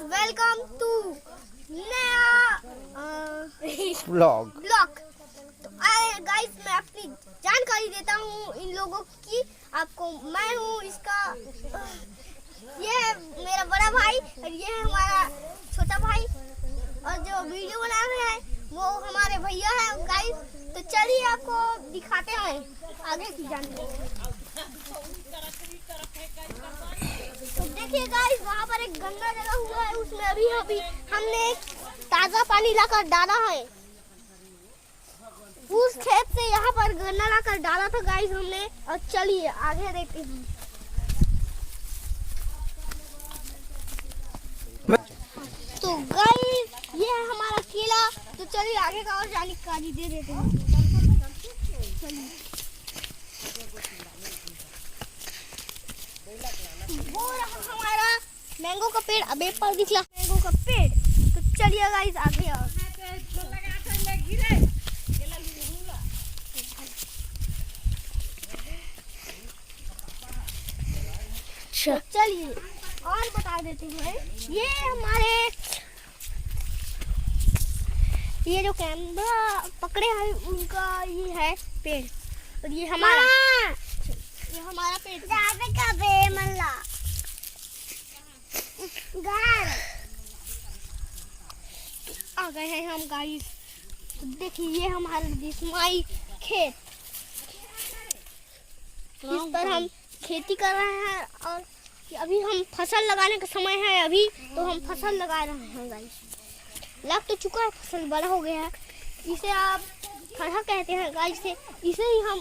Welcome to नया blog. तो guys मैं अपनी जानकारी देता हूँ इन लोगों की आपको। मैं हूँ इसका ये है मेरा बड़ा भाई और ये है हमारा छोटा भाई, और जो वीडियो बना रहे हैं वो हमारे भैया है गाइस। तो चलिए आपको दिखाते हैं आगे की जानकारी। तो देखिए गाइस, वहाँ पर एक गंदा जगह हुआ है, उसमें अभी हमने ताजा पानी लाकर डाला है। उस खेत से यहाँ पर गन्ना लाकर डाला था गाइस हमने। और चलिए आगे देखते हैं। तो गाइस ये है हमारा केला। तो चलिए आगे का और जानकारी दे देते हैं। वो रहा हमारा मैंगो का पेड़। अब एक पर दिखला मैंगो का पेड़। तो चलिए गाइस आगे आओ। तो चलिए और बता देते हैं, ये जो कैमरा पकड़े हैं उनका ये है पेड़, और ये हमारा पेड़ आ गए हैं हम गाइस। तो देखिए ये हमारा दिसमाई खेत, इस पर हम खेती कर रहे हैं। और अभी हम फसल लगाने का समय है, अभी तो हम फसल लगा रहे हैं गाइस। लग तो चुका है, फसल बड़ा हो गया है। इसे आप खड़ा कहते हैं गाइस से। इसे ही हम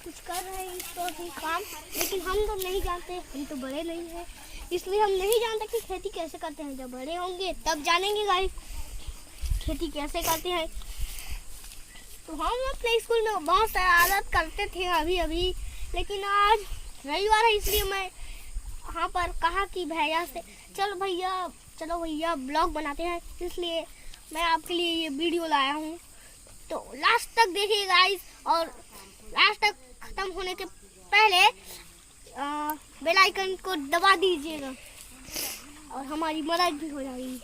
कुछ कर रहे हैं तो काम, लेकिन हम तो नहीं जानते, हम तो बड़े नहीं हैं, इसलिए हम नहीं जानते कि खेती कैसे करते हैं। जब बड़े होंगे तब जानेंगे गाइस खेती कैसे करते हैं। तो हम अपने स्कूल में बहुत सारा आदत करते थे अभी, लेकिन आज रविवार है इसलिए मैं यहाँ पर कहा कि भैया से चलो भैया ब्लॉग बनाते हैं, इसलिए मैं आपके लिए ये वीडियो लाया हूँ। तो लास्ट तक देखिए गाइस, और लास्ट तक खत्म होने के पहले बेल आइकन को दबा दीजिएगा और हमारी मदद भी हो जाएगी।